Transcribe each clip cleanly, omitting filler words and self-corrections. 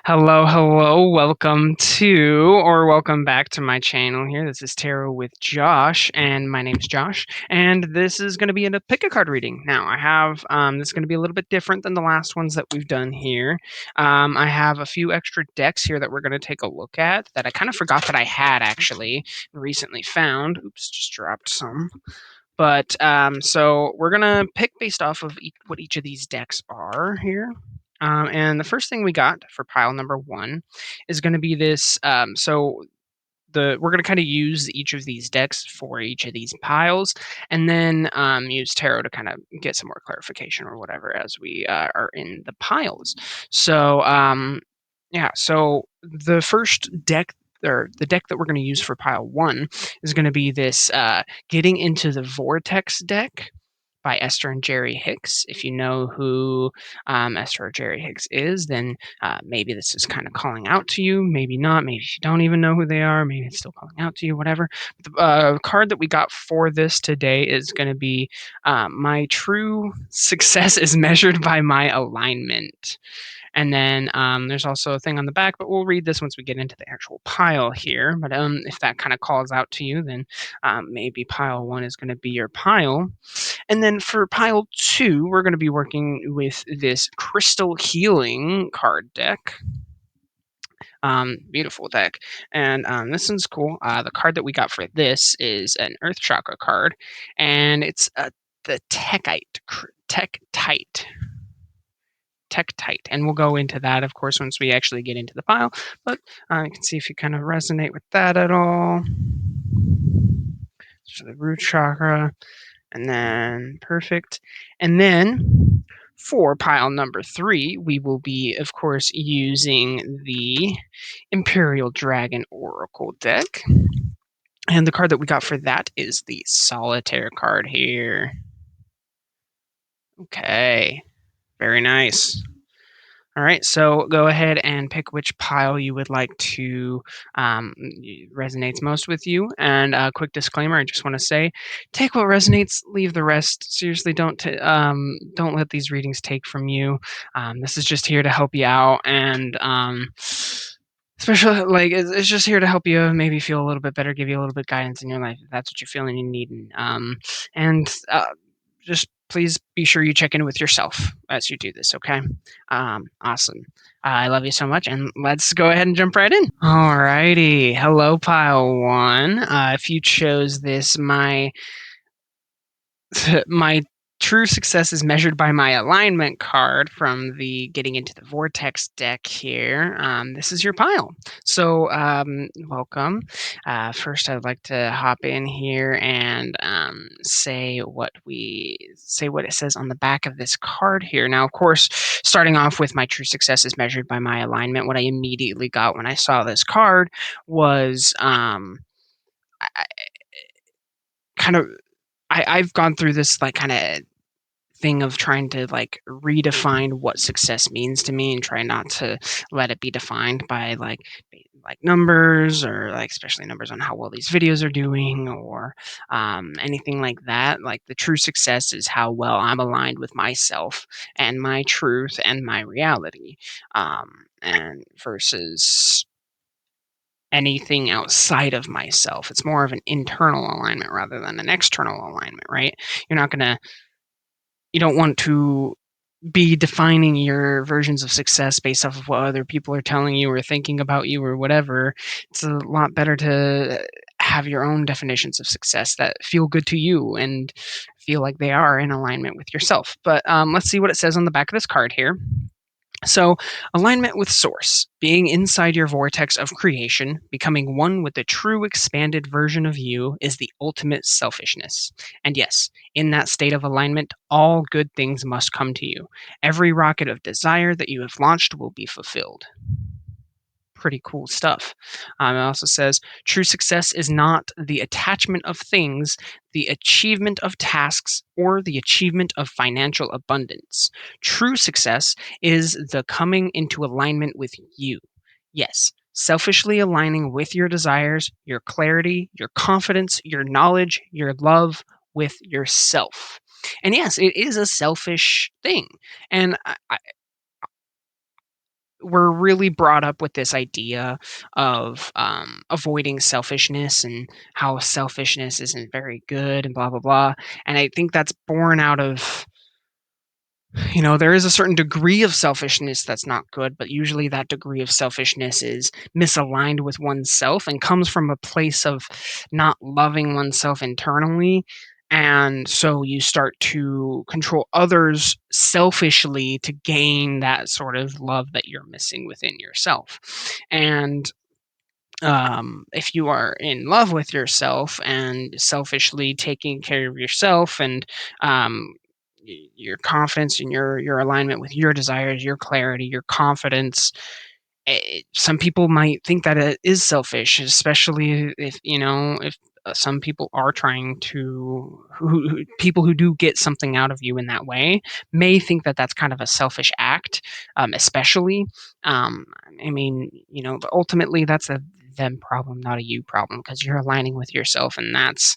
Hello, welcome to or welcome back to my channel here. This is Tarot with Josh, and my name's Josh, and this is going to be a pick a card reading. Now, I have this is going to be a little bit different than the last ones that we've done here. I have a few extra decks here that we're going to take a look at that I kind of forgot that I had actually recently found. Oops, just dropped some. But so we're gonna pick based off of what each of these decks are here. And the first thing we got for pile number one is going to be this. We're going to kind of use each of these decks for each of these piles, and then use tarot to kind of get some more clarification or whatever as we are in the piles. So yeah, so the first deck or the deck that we're going to use for pile one is going to be this Getting into the Vortex deck by Esther and Jerry Hicks. If you know who Esther or Jerry Hicks is, then maybe this is kind of calling out to you. Maybe not. Maybe you don't even know who they are. Maybe it's still calling out to you, whatever. The card that we got for this today is going to be My True Success is Measured by My Alignment. And then there's also a thing on the back, but we'll read this once we get into the actual pile here. But if that kind of calls out to you, then maybe pile one is going to be your pile. And then for pile two, we're going to be working with this Crystal Healing card deck. Beautiful deck. And this one's cool. The card that we got for this is an Earth Chakra card, and it's the Tektite, and we'll go into that, of course, once we actually get into the pile. But you can see if you kind of resonate with that at all. So the root chakra, and then perfect. And then for pile number three, we will be, of course, using the Imperial Dragon Oracle deck. And the card that we got for that is the Solitaire card here. Okay, very nice. All right, so go ahead and pick which pile you would like to resonates most with you. And a quick disclaimer: I just want to say, take what resonates, leave the rest. Seriously, don't let these readings take from you. This is just here to help you out, and especially like it's just here to help you maybe feel a little bit better, give you a little bit of guidance in your life if that's what you're feeling you need. And just please be sure you check in with yourself as you do this, okay? Awesome. I love you so much, and let's go ahead and jump right in. Alrighty. Hello, pile one. If you chose this, my true success is measured by my alignment card from the Getting into the Vortex deck here. This is your pile. So, welcome. First, I'd like to hop in here and say what it says on the back of this card here. Now, of course, starting off with my true success is measured by my alignment. What I immediately got when I saw this card was kind of I've gone through this like kind of thing of trying to like redefine what success means to me and try not to let it be defined by like numbers or like especially numbers on how well these videos are doing or anything like that. Like the true success is how well I'm aligned with myself and my truth and my reality, and versus anything outside of myself. It's more of an internal alignment rather than an external alignment, right? You're not gonna you don't want to be defining your versions of success based off of what other people are telling you or thinking about you or whatever. It's a lot better to have your own definitions of success that feel good to you and feel like they are in alignment with yourself. But let's see what it says on the back of this card here. So, alignment with source, being inside your vortex of creation, becoming one with the true expanded version of you, is the ultimate selfishness. And yes, in that state of alignment, all good things must come to you. Every rocket of desire that you have launched will be fulfilled. Pretty cool stuff. It also says true success is not the attachment of things, the achievement of tasks, or the achievement of financial abundance. True success is the coming into alignment with you. Yes, selfishly aligning with your desires, your clarity, your confidence, your knowledge, your love with yourself. And yes, it is a selfish thing. And we're really brought up with this idea of avoiding selfishness and how selfishness isn't very good and blah blah blah. And I think that's born out of, there is a certain degree of selfishness that's not good, but usually that degree of selfishness is misaligned with oneself and comes from a place of not loving oneself internally. And so you start to control others selfishly to gain that sort of love that you're missing within yourself. And if you are in love with yourself and selfishly taking care of yourself and um, your confidence and your alignment with your desires, your clarity, your confidence, some people might think that it is selfish, especially if some people are trying to people who do get something out of you in that way may think that that's kind of a selfish act, especially. um, I mean, but ultimately that's a them problem, not a you problem, because you're aligning with yourself, and that's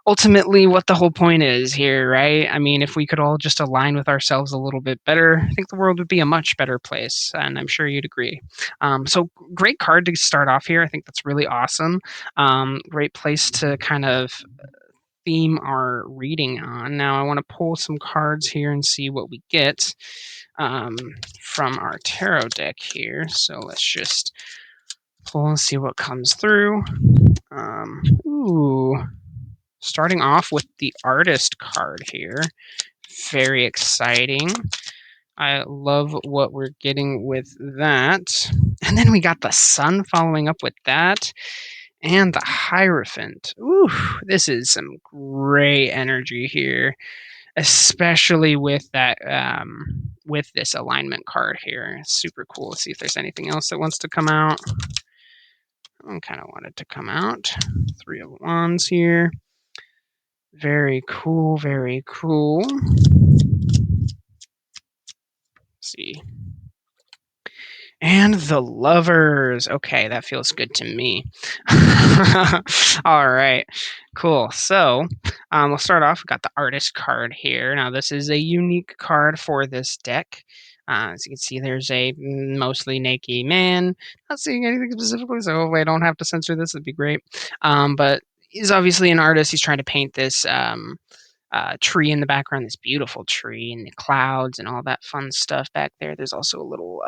ultimately what the whole point is here, right? I mean, if we could all just align with ourselves a little bit better, I think the world would be a much better place, and I'm sure you'd agree. So, great card to start off here. I think that's really awesome. Great place to kind of theme our reading on. Now, I want to pull some cards here and see what we get um, from our tarot deck here. So, let's just pull and see what comes through. Ooh, starting off with the artist card here. Very exciting. I love what we're getting with that. And then we got the sun following up with that and the Hierophant. Ooh, this is some great energy here, especially with that with this alignment card here. It's super cool. Let's see if there's anything else that wants to come out. I kind of wanted to come out. Three of Wands here. Very cool, very cool. Let's see. And the Lovers. Okay, that feels good to me. All right, cool. So we'll start off. We've got the Artist card here. Now, this is a unique card for this deck. As you can see, there's a mostly naked man. Not seeing anything specifically, so hopefully I don't have to censor this. That'd be great. But he's obviously an artist. He's trying to paint this tree in the background, this beautiful tree, and the clouds and all that fun stuff back there. There's also a little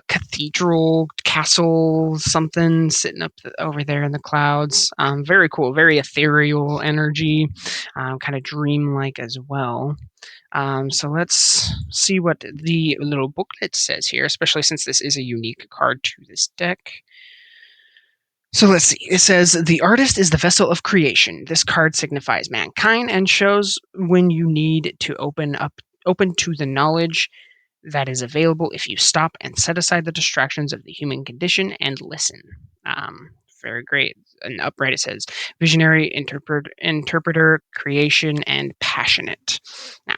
cathedral castle something sitting up over there in the clouds. Very cool, very ethereal energy, kind of dreamlike as well. So let's see what the little booklet says here, especially since this is a unique card to this deck. So let's see. It says, the artist is the vessel of creation. This card signifies mankind and shows when you need to open to the knowledge that is available if you stop and set aside the distractions of the human condition and listen. Very great. And upright it says, visionary, interpreter, creation, and passionate. Now,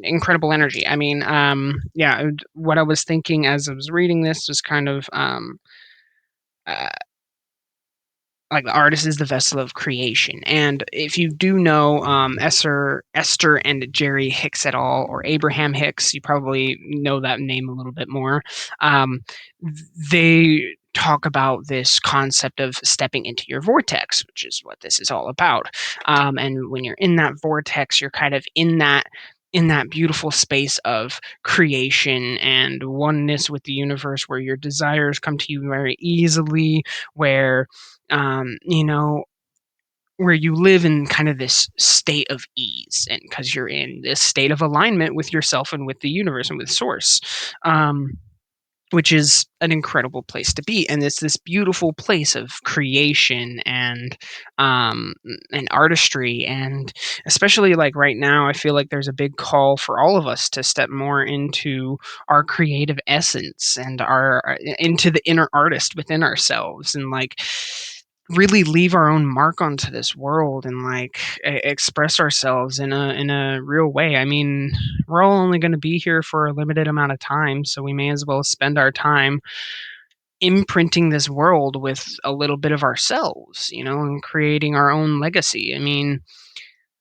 incredible energy. I mean, yeah, what I was thinking as I was reading this was kind of uh, like the artist is the vessel of creation. And if you do know Esther and Jerry Hicks et al., or Abraham Hicks, you probably know that name a little bit more. Um, they talk about this concept of stepping into your vortex, which is what this is all about. And when you're in that vortex, you're kind of in that beautiful space of creation and oneness with the universe, where your desires come to you very easily, where you know, where you live in kind of this state of ease, and because you're in this state of alignment with yourself and with the universe and with source, which is an incredible place to be. And it's this beautiful place of creation um, and artistry. And especially like right now, I feel like there's a big call for all of us to step more into our creative essence and our into the inner artist within ourselves, and like really leave our own mark onto this world, and like express ourselves in a real way. I mean, we're all only going to be here for a limited amount of time, so we may as well spend our time imprinting this world with a little bit of ourselves, and creating our own legacy. I mean,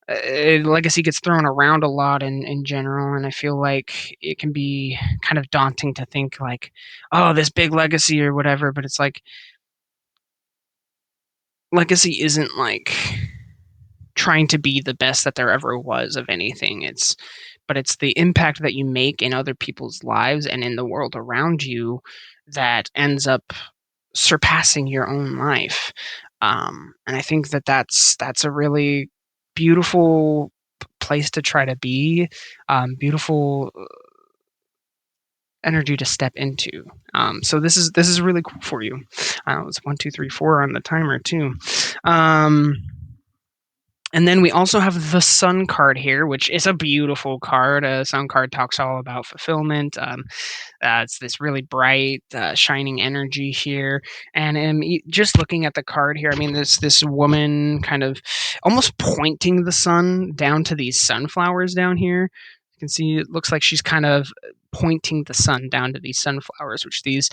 legacy gets thrown around a lot in general, and I feel like it can be kind of daunting to think like, oh, this big legacy or whatever. But it's like legacy isn't like trying to be the best that there ever was of anything. It's the impact that you make in other people's lives and in the world around you that ends up surpassing your own life. And I think that that's a really beautiful place to try to be, beautiful energy to step into. So this is really cool for you. It's 1, 2, 3, 4 on the timer too. And then we also have the Sun card here, which is a beautiful card. Sun card talks all about fulfillment. It's this really bright, shining energy here. And just looking at the card here, I mean, this woman kind of almost pointing the sun down to these sunflowers down here. You can see it looks like she's kind of pointing the sun down to these sunflowers, which these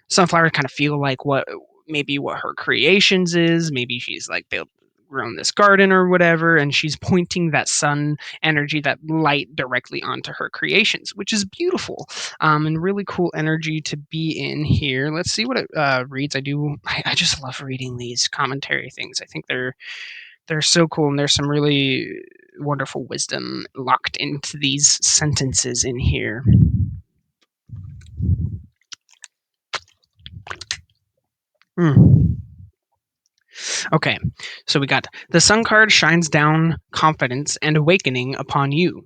sunflowers kind of feel like what her creations is. Maybe she's like built grown this garden or whatever, and she's pointing that sun energy, that light directly onto her creations, which is beautiful, and really cool energy to be in here. Let's see what it reads. I just love reading these commentary things. I think they're so cool, and there's some really wonderful wisdom locked into these sentences in here. Mm. Okay, so we got the Sun card shines down confidence and awakening upon you.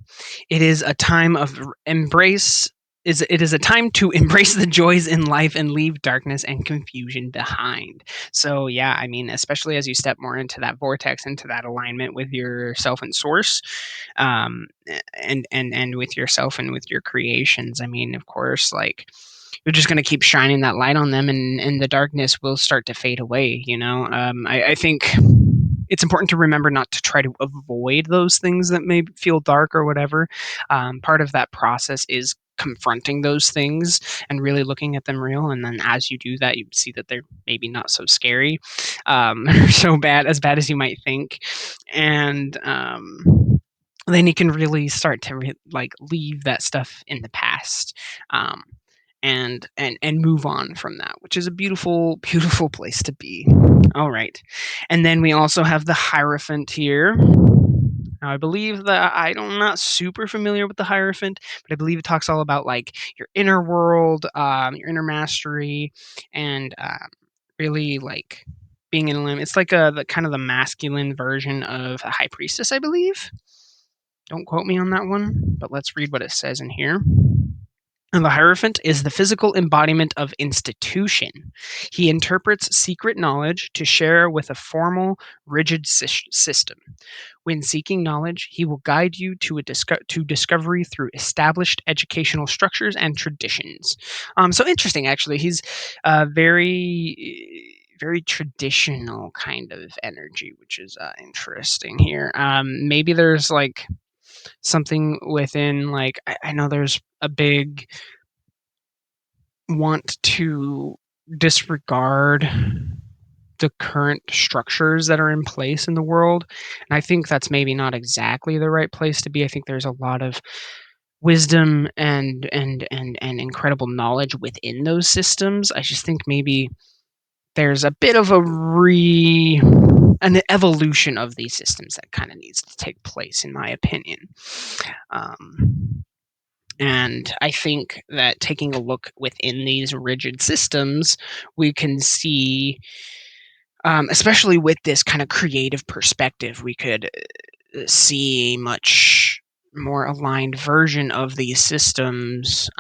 It is a time of embrace. It is a time to embrace the joys in life and leave darkness and confusion behind. So yeah, I mean, especially as you step more into that vortex, into that alignment with yourself and source, and with yourself and with your creations. I mean, of course, like you're just going to keep shining that light on them, and the darkness will start to fade away. I think it's important to remember not to try to avoid those things that may feel dark or whatever. Part of that process is confronting those things and really looking at them real, and then as you do that, you see that they're maybe not so scary, or so bad as you might think. And then you can really start to like leave that stuff in the past, um, and move on from that, which is a beautiful beautiful place to be. All right, and then we also have the Hierophant here. Now, I believe that I'm not super familiar with the Hierophant, but I believe it talks all about like your inner world, your inner mastery, and really like being in a limb. It's like the kind of the masculine version of a high priestess, I believe. Don't quote me on that one, but let's read what it says in here. And the Hierophant is the physical embodiment of institution. He interprets secret knowledge to share with a formal, rigid system. When seeking knowledge, he will guide you to discovery through established educational structures and traditions. So interesting, actually. He's very traditional kind of energy, which is interesting here. Maybe there's like something within, like I know there's a big want to disregard the current structures that are in place in the world. And I think that's maybe not exactly the right place to be. I think there's a lot of wisdom and incredible knowledge within those systems. I just think maybe there's a bit of an evolution of these systems that kind of needs to take place, in my opinion. And I think that taking a look within these rigid systems, we can see, especially with this kind of creative perspective, we could see a much more aligned version of these systems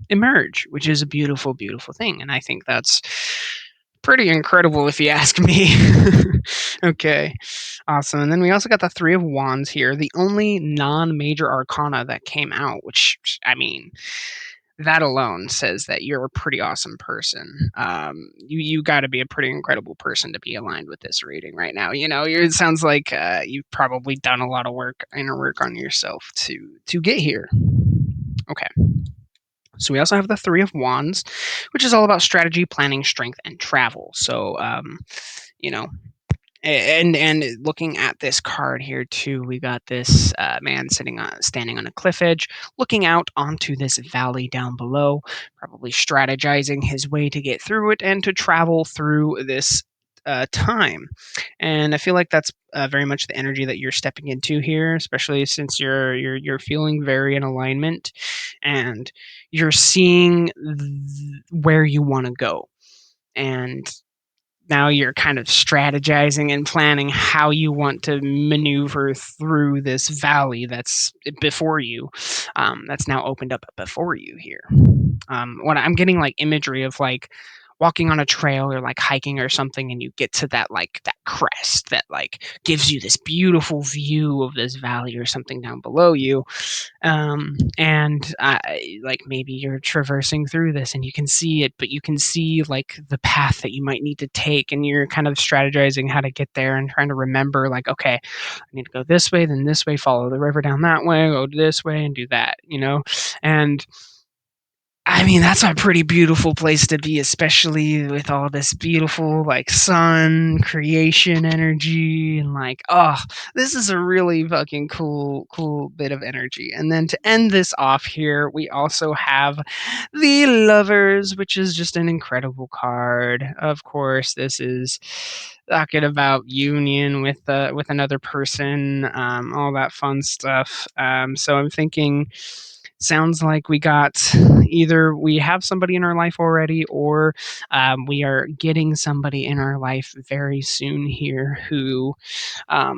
emerge, which is a beautiful, beautiful thing. And I think that's pretty incredible if you ask me. Okay, awesome. And then we also got the Three of Wands here, the only non-major arcana that came out, which, I mean, that alone says that you're a pretty awesome person. You got to be a pretty incredible person to be aligned with this reading right now. It sounds like you've probably done a lot of inner work on yourself to get here. Okay. So we also have the Three of Wands, which is all about strategy, planning, strength, and travel. So, you know, And looking at this card here too, we got this man standing on a cliff edge, looking out onto this valley down below, probably strategizing his way to get through it and to travel through this time. And I feel like that's very much the energy that you're stepping into here, especially since you're feeling very in alignment, and you're seeing where you want to go. And now you're kind of strategizing and planning how you want to maneuver through this valley that's before you, that's now opened up before you here. When I'm getting like imagery of like walking on a trail or like hiking or something, and you get to that like that crest that like gives you this beautiful view of this valley or something down below you, and like maybe you're traversing through this and you can see it, but you can see like the path that you might need to take, and you're kind of strategizing how to get there and trying to remember like, okay, I need to go this way, then this way, follow the river down that way, go this way and do that. And I mean, that's a pretty beautiful place to be, especially with all this beautiful, like, sun, creation energy, and, like, oh, this is a really fucking cool bit of energy. And then to end this off here, we also have the Lovers, which is just an incredible card. Of course, this is talking about union with another person, all that fun stuff. So I'm thinking, sounds like we got either we have somebody in our life already, or we are getting somebody in our life very soon here who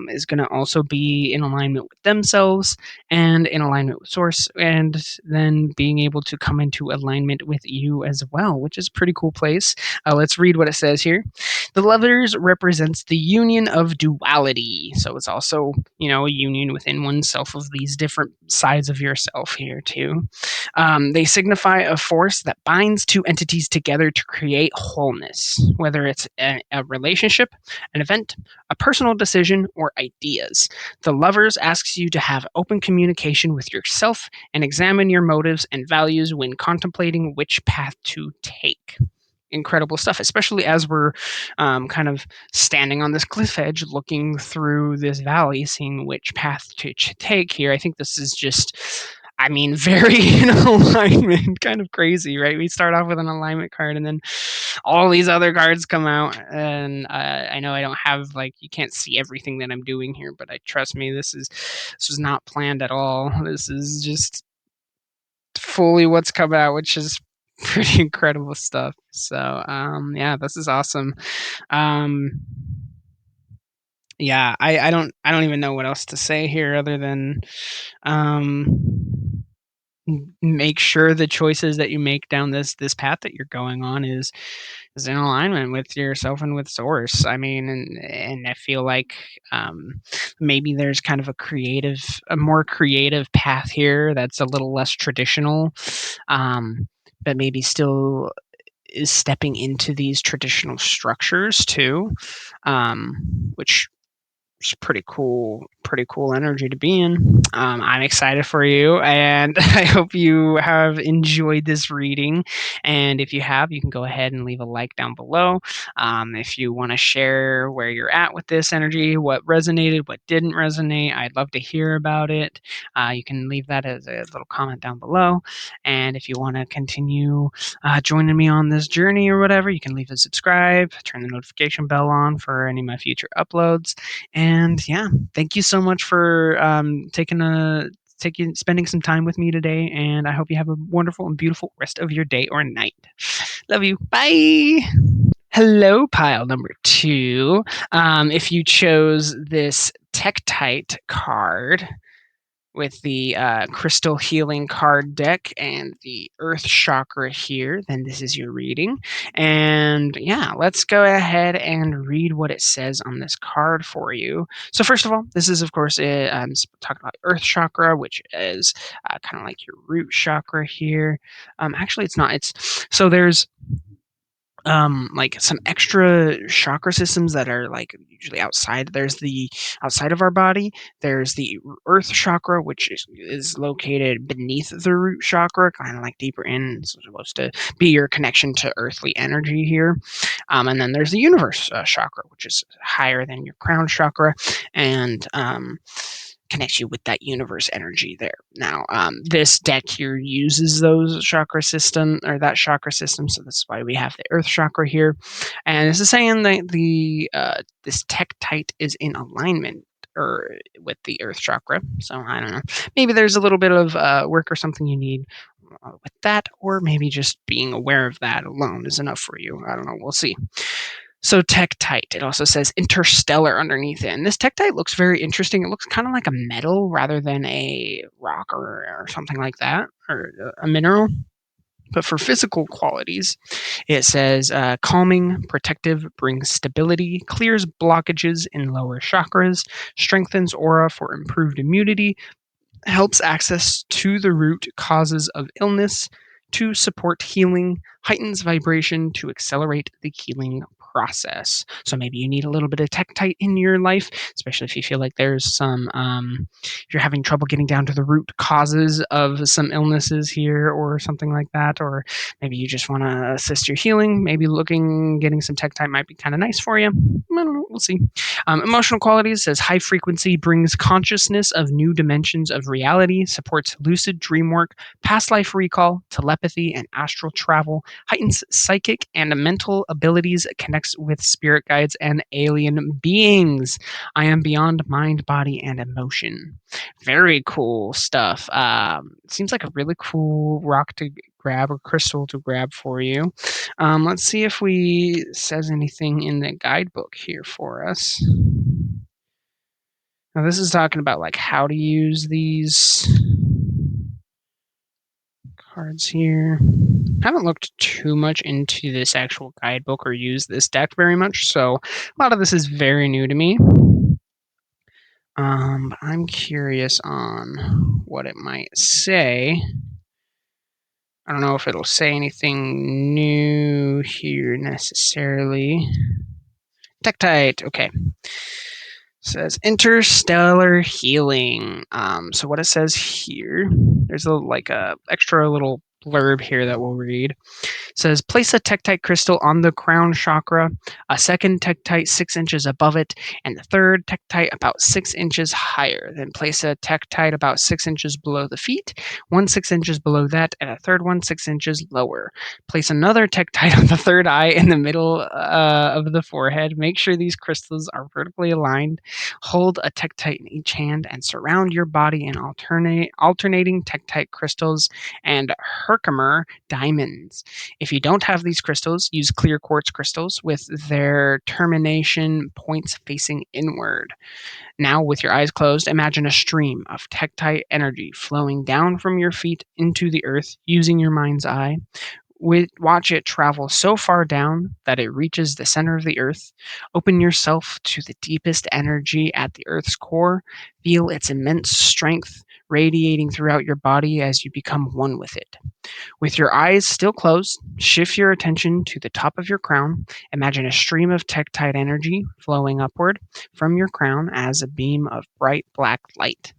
is going to also be in alignment with themselves and in alignment with source, and then being able to come into alignment with you as well, which is a pretty cool place. Let's read what it says here. The Lovers represents the union of duality, so it's also, a union within oneself of these different sides of yourself here too. They signify a force that binds two entities together to create wholeness, whether it's a relationship, an event, a personal decision, or ideas. The Lovers asks you to have open communication with yourself and examine your motives and values when contemplating which path to take. Incredible stuff, especially as we're kind of standing on this cliff edge, looking through this valley, seeing which path to take here. I think this is just, I mean, very in alignment, kind of crazy, right? We start off with an alignment card, and then all these other cards come out. And I know I don't have like, you can't see everything that I'm doing here, but I trust me, this was not planned at all. This is just fully what's come out, which is pretty incredible stuff. So yeah, this is awesome. Um yeah, I don't even know what else to say here other than um make sure the choices that you make down this path that you're going on is in alignment with yourself and with source. I mean, and I feel like maybe there's kind of a more creative path here that's a little less traditional, but maybe still is stepping into these traditional structures too, which pretty cool energy to be in. I'm excited for you, and I hope you have enjoyed this reading. And if you have, you can go ahead and leave a like down below. If you want to share where you're at with this energy, what resonated, what didn't resonate, I'd love to hear about it. You can leave that as a little comment down below. And if you want to continue joining me on this journey or whatever, you can leave a subscribe, turn the notification bell on for any of my future uploads. And yeah, thank you so much for spending some time with me today. And I hope you have a wonderful and beautiful rest of your day or night. Love you. Bye. Hello, pile number two. If you chose this Tektite card with the crystal healing card deck and the earth chakra here, then this is your reading. And yeah, let's go ahead and read what it says on this card for you. So first of all, this is of course talking about earth chakra, which is kind of like your root chakra here. Actually, it's not. It's so there's like some extra chakra systems that are like usually outside. There's the outside of our body. There's the earth chakra, which is located beneath the root chakra, kind of like deeper in. It's supposed to be your connection to earthly energy here. And then there's the universe chakra, which is higher than your crown chakra, and connects you with that universe energy there. Now, this deck here uses those chakra system or that chakra system, so that's why we have the Earth chakra here. And this is saying that the this Tektite is in alignment or with the Earth chakra. So I don't know. Maybe there's a little bit of work or something you need with that, or maybe just being aware of that alone is enough for you. I don't know. We'll see. So Tektite, it also says interstellar underneath it. And this Tektite looks very interesting. It looks kind of like a metal rather than a rock or something like that, or a mineral. But for physical qualities, it says calming, protective, brings stability, clears blockages in lower chakras, strengthens aura for improved immunity, helps access to the root causes of illness to support healing, heightens vibration to accelerate the healing process. So maybe you need a little bit of Tektite in your life, especially if you feel like there's some, if you're having trouble getting down to the root causes of some illnesses here or something like that, or maybe you just want to assist your healing. Maybe getting some Tektite might be kind of nice for you. I don't know, we'll see. Emotional qualities says high frequency brings consciousness of new dimensions of reality, supports lucid dream work, past life recall, telepathy, and astral travel, heightens psychic and mental abilities, connects with spirit guides and alien beings. I am beyond mind, body, and emotion. Very cool stuff. Seems like a really cool rock to grab or crystal to grab for you. Let's see if we says anything in the guidebook here for us. Now this is talking about like how to use these cards here. I haven't looked too much into this actual guidebook or used this deck very much, so a lot of this is very new to me. But I'm curious on what it might say. I don't know if it'll say anything new here necessarily. Tektite, okay. Says interstellar healing. So what it says here, there's a extra little blurb here that we'll read. Says place a Tektite crystal on the crown chakra, a second Tektite 6 inches above it, and the third Tektite about 6 inches higher. Then place a Tektite about 6 inches below the feet, one 6 inches below that, and a third one 6 inches lower. Place another Tektite on the third eye in the middle of the forehead. Make sure these crystals are vertically aligned. Hold a Tektite in each hand and surround your body in alternating Tektite crystals and Herkimer diamonds. If you don't have these crystals, use clear quartz crystals with their termination points facing inward. Now, with your eyes closed, imagine a stream of Tektite energy flowing down from your feet into the earth using your mind's eye. Watch it travel so far down that it reaches the center of the earth. Open yourself to the deepest energy at the earth's core. Feel its immense strength radiating throughout your body as you become one with it. With your eyes still closed, shift your attention to the top of your crown. Imagine a stream of Tektite energy flowing upward from your crown as a beam of bright black light.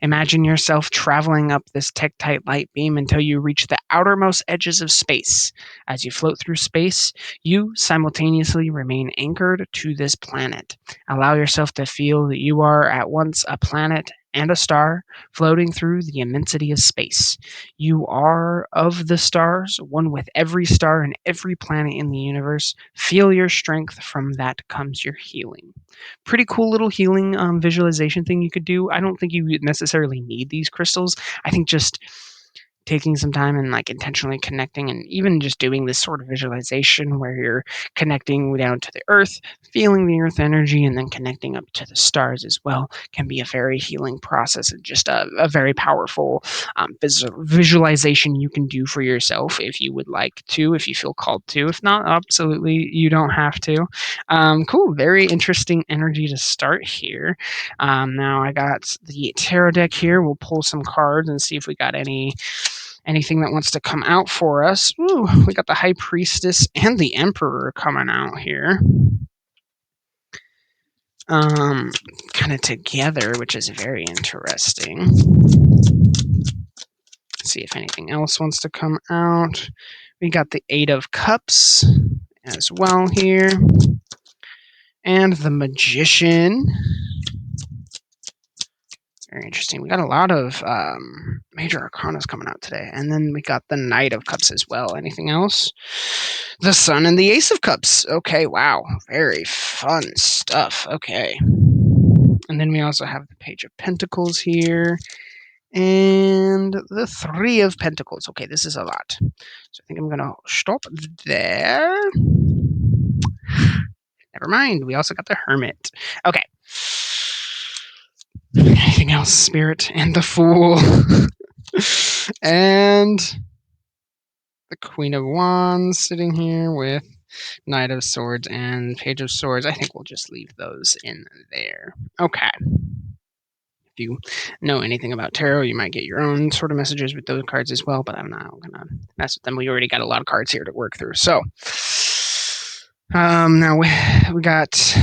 Imagine yourself traveling up this Tektite light beam until you reach the outermost edges of space. As you float through space, you simultaneously remain anchored to this planet. Allow yourself to feel that you are at once a planet and a star floating through the immensity of space. You are of the stars, one with every star and every planet in the universe. Feel your strength. From that comes your healing. Pretty cool little healing visualization thing you could do. I don't think you necessarily need these crystals. I think just taking some time and like intentionally connecting and even just doing this sort of visualization where you're connecting down to the earth, feeling the earth energy, and then connecting up to the stars as well can be a very healing process and just a very powerful visualization you can do for yourself if you would like to, if you feel called to. If not, absolutely, you don't have to. Cool, very interesting energy to start here. Now I got the tarot deck here. We'll pull some cards and see if we got anything that wants to come out for us. Ooh, we got the High Priestess and the Emperor coming out here. Kind of together, which is very interesting. Let's see if anything else wants to come out. We got the Eight of Cups as well here. And the Magician. Very interesting. We got a lot of major arcanas coming out today. And then we got the Knight of Cups as well. Anything else? The Sun and the Ace of Cups. Okay, wow. Very fun stuff. Okay. And then we also have the Page of Pentacles here. And the Three of Pentacles. Okay, this is a lot. So I think I'm going to stop there. Never mind. We also got the Hermit. Okay. Anything else, Spirit? And the Fool. And the Queen of Wands sitting here with Knight of Swords and Page of Swords. I think we'll just leave those in there. Okay. If you know anything about tarot, you might get your own sort of messages with those cards as well, but I'm not going to mess with them. We already got a lot of cards here to work through. So, now we got,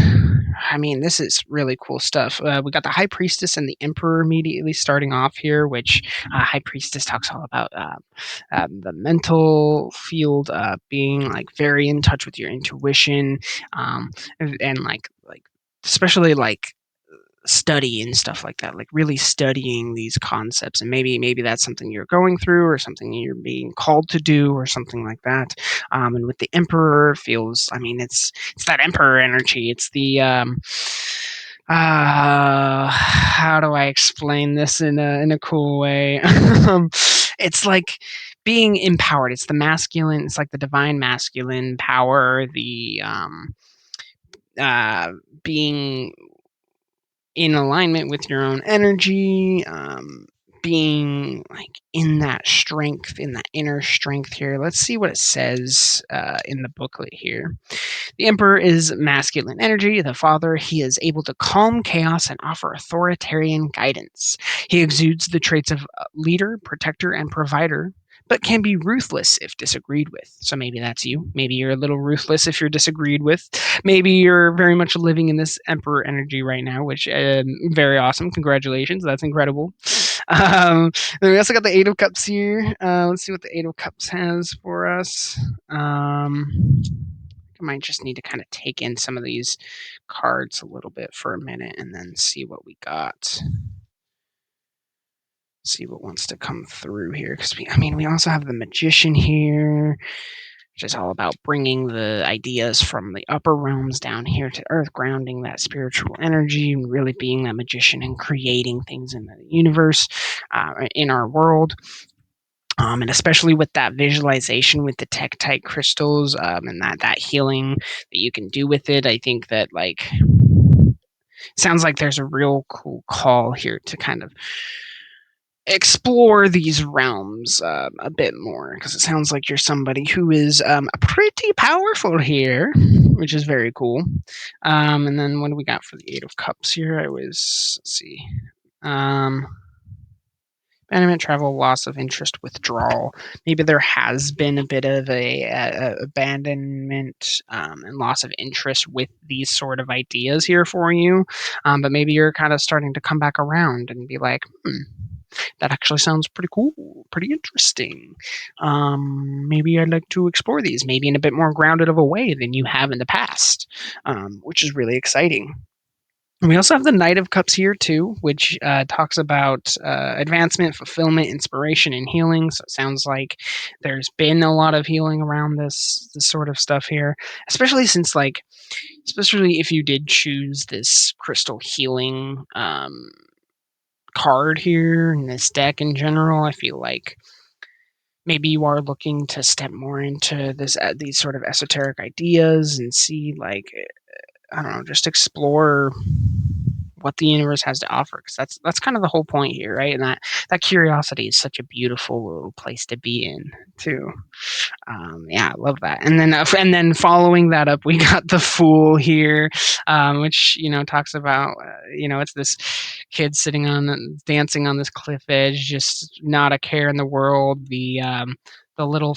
I mean, this is really cool stuff. We got the High Priestess and the Emperor immediately starting off here, which High Priestess talks all about the mental field, being like very in touch with your intuition, and like especially like study and stuff like that, like really studying these concepts. And maybe that's something you're going through or something you're being called to do or something like that. And with the Emperor feels, I mean, it's that Emperor energy. It's the how do I explain this in a cool way? It's like being empowered. It's the masculine. It's like the divine masculine power. The being in alignment with your own energy, being like in that strength, in that inner strength here. Let's see what it says in the booklet here. The Emperor is masculine energy, the father. He is able to calm chaos and offer authoritarian guidance. He exudes the traits of leader, protector, and provider, but can be ruthless if disagreed with. So maybe that's you. Maybe you're a little ruthless if you're disagreed with. Maybe you're very much living in this Emperor energy right now, which very awesome. Congratulations. That's incredible. Then we also got the Eight of Cups here. Let's see what the Eight of Cups has for us. I might just need to kind of take in some of these cards a little bit for a minute and then see what we got. See what wants to come through here. Because we also have the Magician here, which is all about bringing the ideas from the upper realms down here to earth, grounding that spiritual energy, and really being that magician and creating things in the universe, in our world. And especially with that visualization with the Tektite crystals, and that healing that you can do with it, I think that like sounds like there's a real cool call here to kind of explore these realms a bit more, because it sounds like you're somebody who is pretty powerful here, which is very cool. And then what do we got for the Eight of Cups here? Let's see. Abandonment, travel, loss of interest, withdrawal. Maybe there has been a bit of a abandonment and loss of interest with these sort of ideas here for you, but maybe you're kind of starting to come back around and be like, that actually sounds pretty cool, pretty interesting. Maybe I'd like to explore these, maybe in a bit more grounded of a way than you have in the past, which is really exciting. And we also have the Knight of Cups here too, which talks about advancement, fulfillment, inspiration, and healing. So it sounds like there's been a lot of healing around this sort of stuff here, especially since especially if you did choose this crystal healing card here in this deck in general. I feel like maybe you are looking to step more into these sort of esoteric ideas and see, like, I don't know, just explore what the universe has to offer, because that's kind of the whole point here, right? And that curiosity is such a beautiful little place to be in too. Yeah, I love that. And then following that up, we got the Fool here, which talks about it's this kid sitting on dancing on this cliff edge, just not a care in the world. The little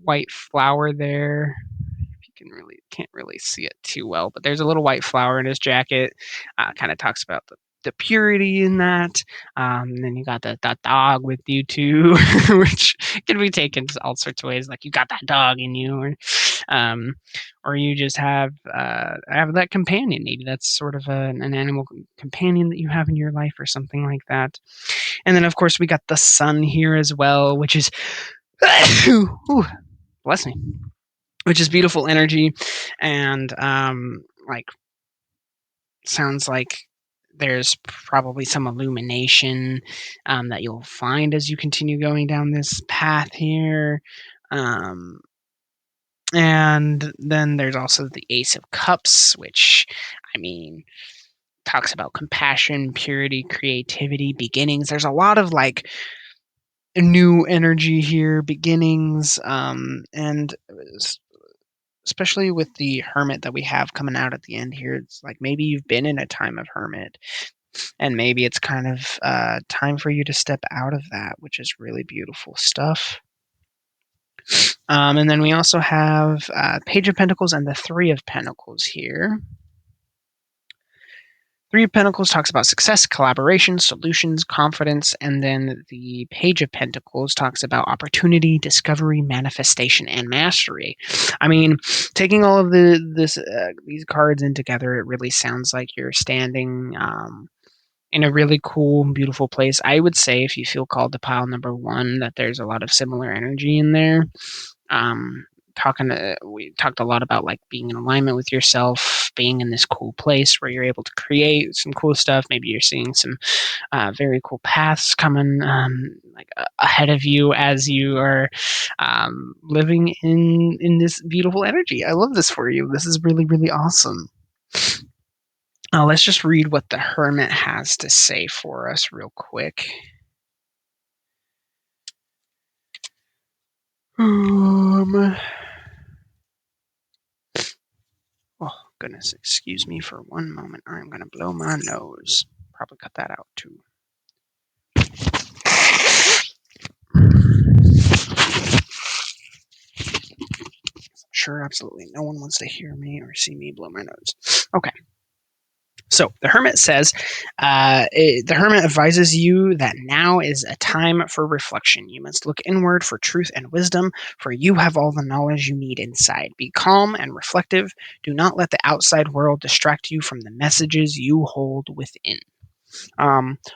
white flower there. You can't really see it too well, but there's a little white flower in his jacket. Kind of talks about the purity in that. And then you got that dog with you too, which can be taken all sorts of ways. Like you got that dog in you, um, or you just have that companion. Maybe that's sort of an animal companion that you have in your life, or something like that. And then of course we got the sun here as well, which is ooh, bless me, which is beautiful energy, and like sounds like there's probably some illumination that you'll find as you continue going down this path here. Um, and then there's also the Ace of Cups, which, I mean, talks about compassion, purity, creativity, beginnings. There's a lot of like new energy here, beginnings, and especially with the hermit that we have coming out at the end here. It's like maybe you've been in a time of hermit, and maybe it's kind of time for you to step out of that, which is really beautiful stuff. And then we also have Page of Pentacles and the Three of Pentacles here. Three of Pentacles talks about success, collaboration, solutions, confidence, and then the Page of Pentacles talks about opportunity, discovery, manifestation, and mastery. I mean, taking all of these cards in together, it really sounds like you're standing in a really cool, beautiful place. I would say if you feel called to pile number one, that there's a lot of similar energy in there. We talked a lot about like being in alignment with yourself, being in this cool place where you're able to create some cool stuff. Maybe you're seeing some very cool paths coming ahead of you as you are living in this beautiful energy. I love this for you. This is really, really awesome. Let's just read what the Hermit has to say for us real quick. Oh, goodness, excuse me for one moment. I'm going to blow my nose. Probably cut that out, too. I'm sure absolutely no one wants to hear me or see me blow my nose. Okay. So the Hermit says, the Hermit advises you that now is a time for reflection. You must look inward for truth and wisdom, for you have all the knowledge you need inside. Be calm and reflective. Do not let the outside world distract you from the messages you hold within.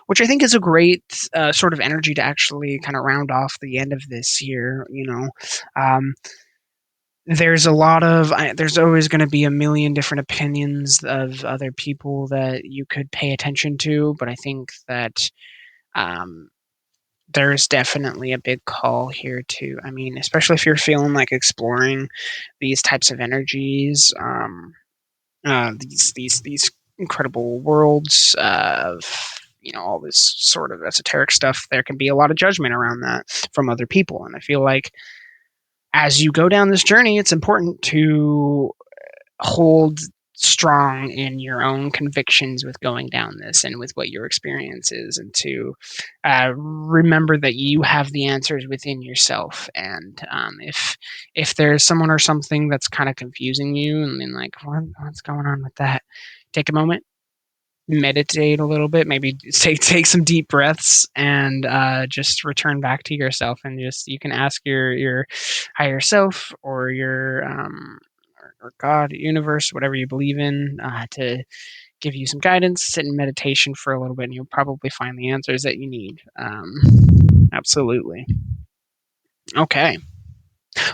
Which I think is a great sort of energy to actually kind of round off the end of this year. There's there's always going to be a million different opinions of other people that you could pay attention to, but I think that um, there's definitely a big call here too. I mean, especially if you're feeling like exploring these types of energies, these incredible worlds of all this sort of esoteric stuff. There can be a lot of judgment around that from other people, and I feel like as you go down this journey, it's important to hold strong in your own convictions with going down this and with what your experience is, and to remember that you have the answers within yourself. And if there's someone or something that's kind of confusing you and then like what's going on with that, take a moment, meditate a little bit, maybe take some deep breaths, and just return back to yourself, and just you can ask your higher self or your or God, universe, whatever you believe in, to give you some guidance. Sit in meditation for a little bit, and you'll probably find the answers that you need. Absolutely. Okay.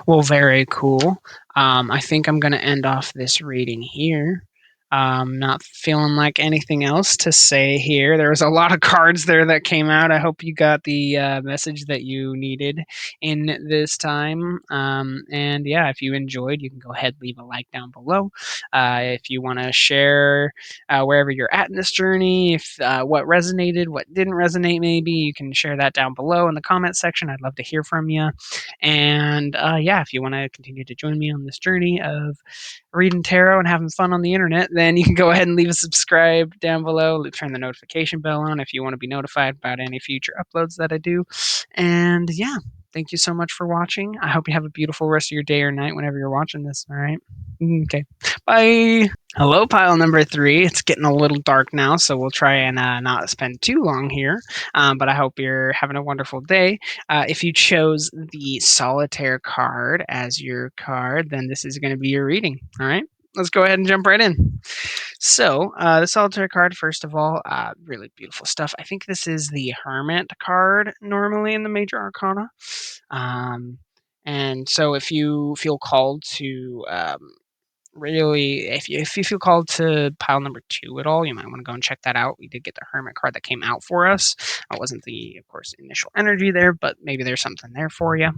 Well, very cool. I think I'm going to end off this reading here. Not feeling like anything else to say here. There was a lot of cards there that came out. I hope you got the message that you needed in this time. And yeah, if you enjoyed, you can go ahead and leave a like down below. If you want to share wherever you're at in this journey, if what resonated, what didn't resonate, maybe you can share that down below in the comment section. I'd love to hear from you. And yeah, if you want to continue to join me on this journey of reading tarot and having fun on the internet, then you can go ahead and leave a subscribe down below. Turn the notification bell on if you want to be notified about any future uploads that I do. And yeah, thank you so much for watching. I hope you have a beautiful rest of your day or night whenever you're watching this. All right. Okay. Bye. Hello, pile number 3. It's getting a little dark now, so we'll try and not spend too long here. But I hope you're having a wonderful day. If you chose the Solitaire card as your card, then this is going to be your reading. All right, let's go ahead and jump right in. So, the Solitaire card, first of all, really beautiful stuff. I think this is the Hermit card normally in the Major Arcana. And so, if you feel called to really, if you feel called to pile number 2 at all, you might want to go and check that out. We did get the Hermit card that came out for us. It wasn't the, of course, initial energy there, but maybe there's something there for you.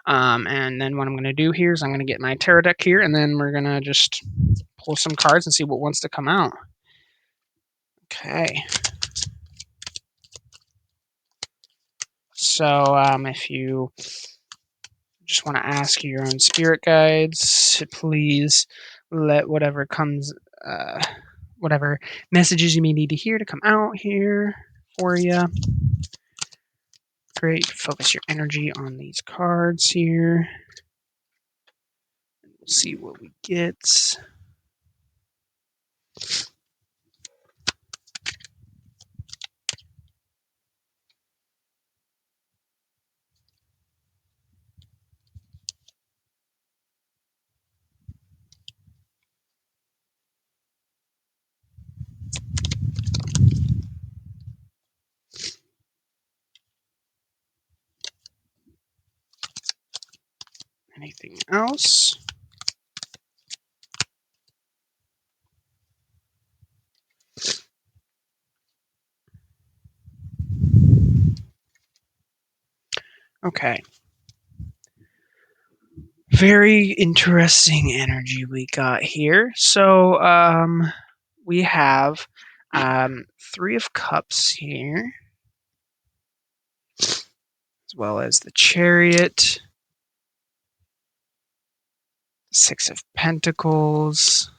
And then what I'm going to do here is I'm going to get my tarot deck here, and then we're going to just pull some cards and see what wants to come out. Okay. So if you just want to ask your own spirit guides, please let whatever comes, whatever messages you may need to hear to come out here for you. Great. Focus your energy on these cards here. We'll see what we get. Anything else? Okay. Very interesting energy we got here. So we have 3 of Cups here, as well as the Chariot, 6 of Pentacles,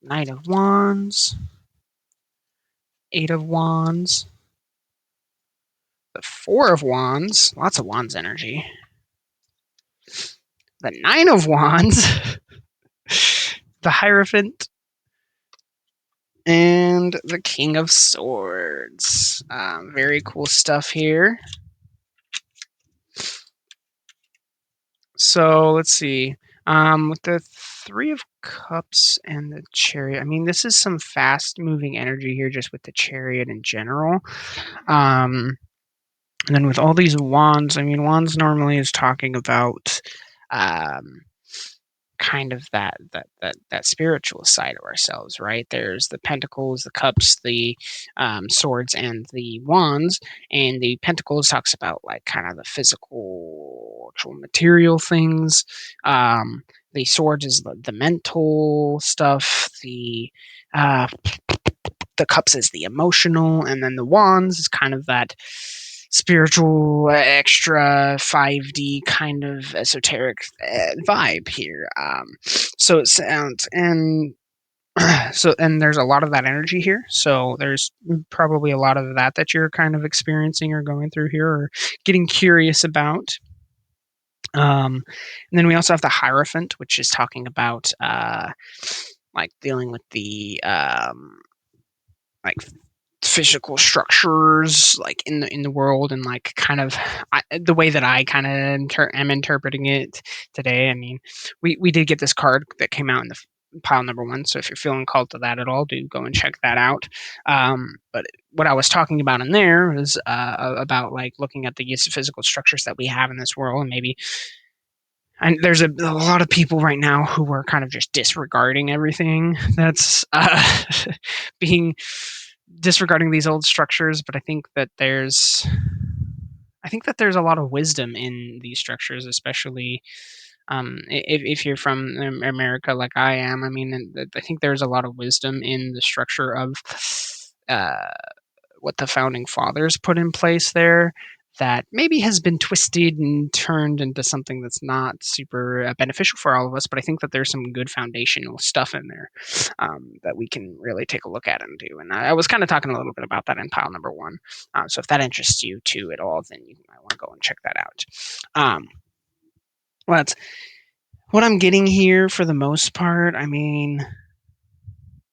the Knight of Wands, 8 of Wands, the 4 of Wands, lots of Wands energy, the 9 of Wands, the Hierophant, and the King of Swords. Very cool stuff here. So let's see. With the 3 of Cups and the Chariot, I mean, this is some fast-moving energy here, just with the Chariot in general. And then with all these wands, I mean, wands normally is talking about kind of that spiritual side of ourselves, right? There's the pentacles, the cups, the swords, and the wands. And the pentacles talks about like kind of the physical, actual material things. The swords is the mental stuff. The cups is the emotional, and then the wands is kind of that spiritual, extra 5D kind of esoteric vibe here. So it sounds, and and there's a lot of that energy here. So there's probably a lot of that you're kind of experiencing or going through here or getting curious about. And then we also have the Hierophant, which is talking about like dealing with the like physical structures like in the world, and like kind of the way that I kind of am interpreting it today. I mean, we did get this card that came out in the pile number 1, so if you're feeling called to that at all, do go and check that out. But what I was talking about in there was about like looking at the physical structures that we have in this world, and maybe And there's a lot of people right now who are kind of just disregarding everything that's being disregarding these old structures. But I think that there's a lot of wisdom in these structures, especially if you're from America like I am. I mean, I think there's a lot of wisdom in the structure of uh, what the founding fathers put in place there that maybe has been twisted and turned into something that's not super beneficial for all of us. But I think that there's some good foundational stuff in there that we can really take a look at and do. And I was kind of talking a little bit about that in pile number one. So if that interests you too at all, then you might want to go and check that out. Well, that's what I'm getting here for the most part. I mean,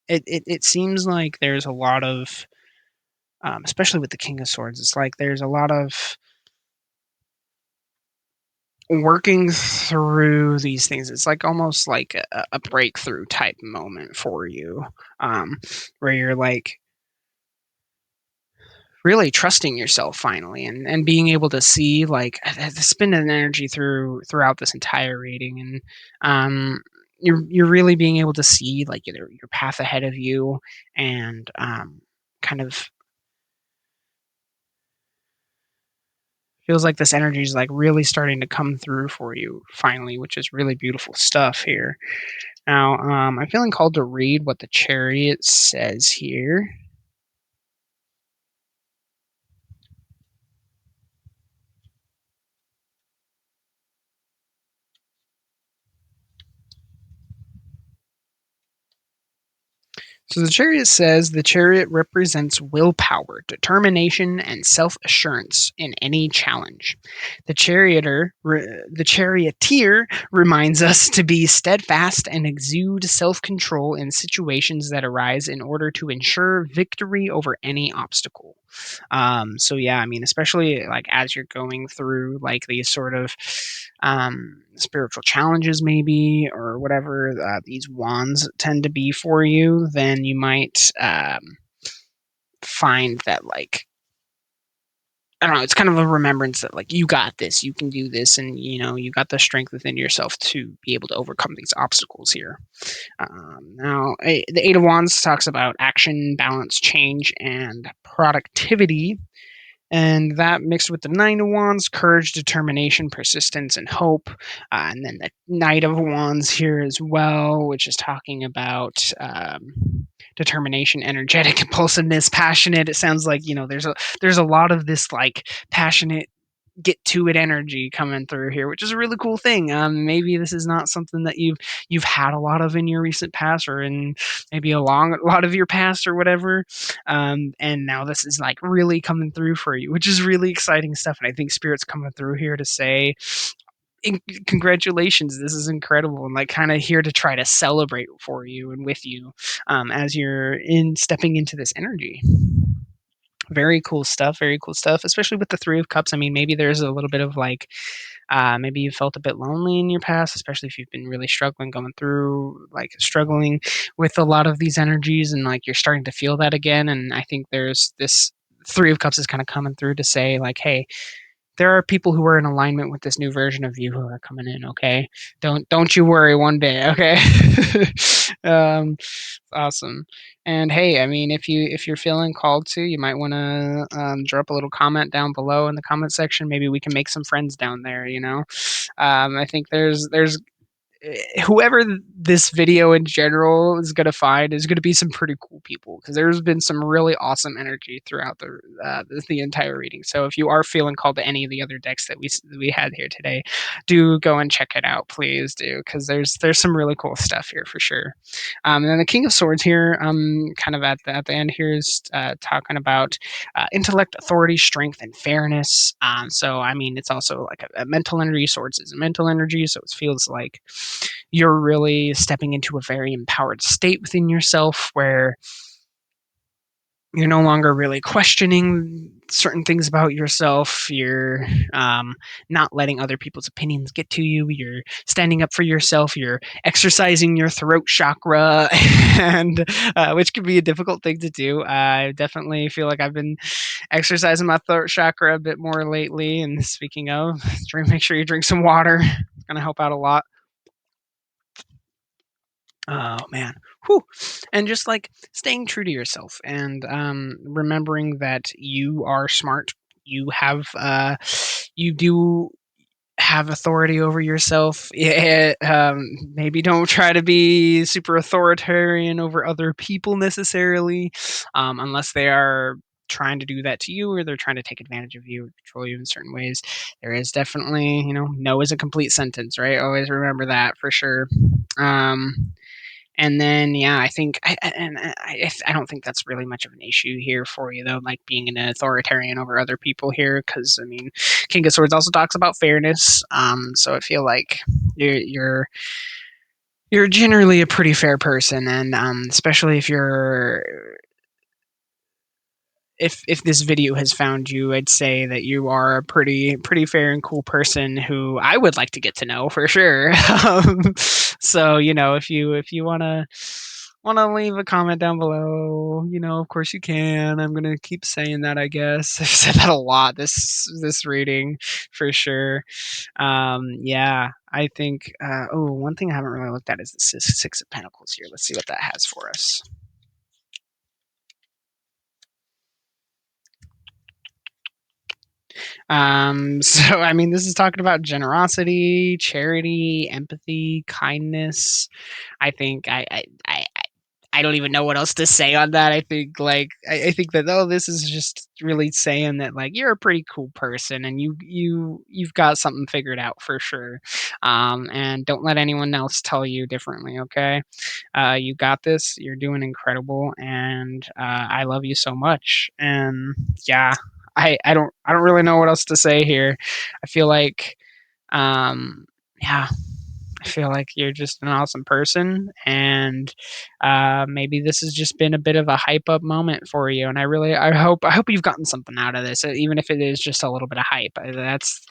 it seems like there's a lot of especially with the King of Swords, it's like there's a lot of working through these things. It's like almost like a breakthrough type moment for you, um, where you're like really trusting yourself finally, and being able to see like the spin and energy throughout this entire reading, and you're really being able to see like your path ahead of you, and kind of feels like this energy is like really starting to come through for you finally, which is really beautiful stuff here. Now, I'm feeling called to read what the chariot says here. So the chariot says the chariot represents willpower, determination, and self-assurance in any challenge. The charioteer reminds us to be steadfast and exude self-control in situations that arise in order to ensure victory over any obstacle. So yeah, I mean, especially like as you're going through like these sort of spiritual challenges, maybe or whatever these wands tend to be for you, then you might find that like I don't know, it's kind of a remembrance that like you got this, you can do this, and you know you got the strength within yourself to be able to overcome these obstacles here. Now, the Eight of Wands talks about action, balance, change, and productivity. And that mixed with the Nine of Wands, courage, determination, persistence, and hope. And then the Knight of Wands here as well, which is talking about determination, energetic, impulsiveness, passionate. It sounds like there's a lot of this like passionate get to it energy coming through here, which is a really cool thing. Maybe this is not something that you've had a lot of in your recent past, or in maybe a lot of your past, or whatever. And now this is like really coming through for you, which is really exciting stuff. And I think Spirit's coming through here to say, congratulations, this is incredible, and like kind of here to try to celebrate for you and with you as you're in stepping into this energy. Very cool stuff, very cool stuff, especially with the Three of Cups. I mean, maybe there's a little bit of like, maybe you felt a bit lonely in your past, especially if you've been really struggling, going through, like, struggling with a lot of these energies, and like you're starting to feel that again. And I think there's this Three of Cups is kind of coming through to say, like, hey, there are people who are in alignment with this new version of you who are coming in. Okay, don't you worry one day. Okay. um, awesome. And hey, I mean, if you're feeling called to, you might want to drop a little comment down below in the comment section. Maybe we can make some friends down there. I think there's whoever this video in general is going to find is going to be some pretty cool people, because there's been some really awesome energy throughout the entire reading. So if you are feeling called to any of the other decks that we had here today, do go and check it out, please do, because there's some really cool stuff here for sure. And then the King of Swords here, kind of at the end here, is talking about intellect, authority, strength, and fairness. So I mean, it's also like a mental energy. Swords is a mental energy, so it feels like you're really stepping into a very empowered state within yourself, where you're no longer really questioning certain things about yourself. You're not letting other people's opinions get to you. You're standing up for yourself. You're exercising your throat chakra, and which can be a difficult thing to do. I definitely feel like I've been exercising my throat chakra a bit more lately. And speaking of, make sure you drink some water. gonna help out a lot. Oh man. Whew. And just like staying true to yourself and remembering that you are smart. You have you do have authority over yourself. Yeah, maybe don't try to be super authoritarian over other people necessarily, unless they are trying to do that to you or they're trying to take advantage of you or control you in certain ways. There is definitely, no is a complete sentence, right? Always remember that for sure. And then, yeah, I think, I don't think that's really much of an issue here for you, though, like being an authoritarian over other people here, because I mean, King of Swords also talks about fairness. So I feel like you're you're you're generally a pretty fair person, and especially if this video has found you, I'd say that you are a pretty fair and cool person who I would like to get to know for sure. So if you wanna leave a comment down below, of course you can. I'm gonna keep saying that, I guess. I've said that a lot this reading for sure. Yeah, I think. One thing I haven't really looked at is the Six of Pentacles here. Let's see what that has for us. So I mean, this is talking about generosity, charity, empathy, kindness. I think I don't even know what else to say on that. I think I think that this is just really saying that like you're a pretty cool person and you've got something figured out for sure. And don't let anyone else tell you differently. Okay, you got this. You're doing incredible, and I love you so much. And yeah, I don't really know what else to say here. I feel like um, yeah, I feel like you're just an awesome person, and maybe this has just been a bit of a hype up moment for you. And I hope you've gotten something out of this, even if it is just a little bit of hype. That's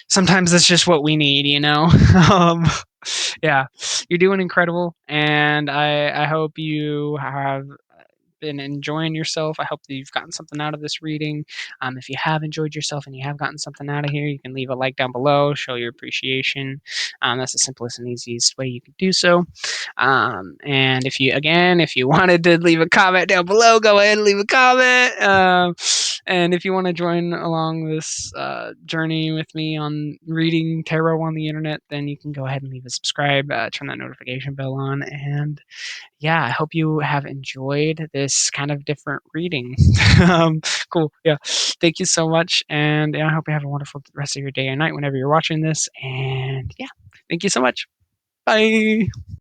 sometimes that's just what we need. um, yeah, you're doing incredible, and I hope you have been enjoying yourself. I hope that you've gotten something out of this reading. If you have enjoyed yourself and you have gotten something out of here, you can leave a like down below, show your appreciation. That's the simplest and easiest way you can do so. And if you wanted to leave a comment down below, go ahead and leave a comment. And if you want to join along this journey with me on reading tarot on the internet, then you can go ahead and leave a subscribe, turn that notification bell on, and yeah, I hope you have enjoyed this kind of different reading. um, cool. Yeah. Thank you so much. And yeah, I hope you have a wonderful rest of your day and night whenever you're watching this. And yeah, thank you so much. Bye.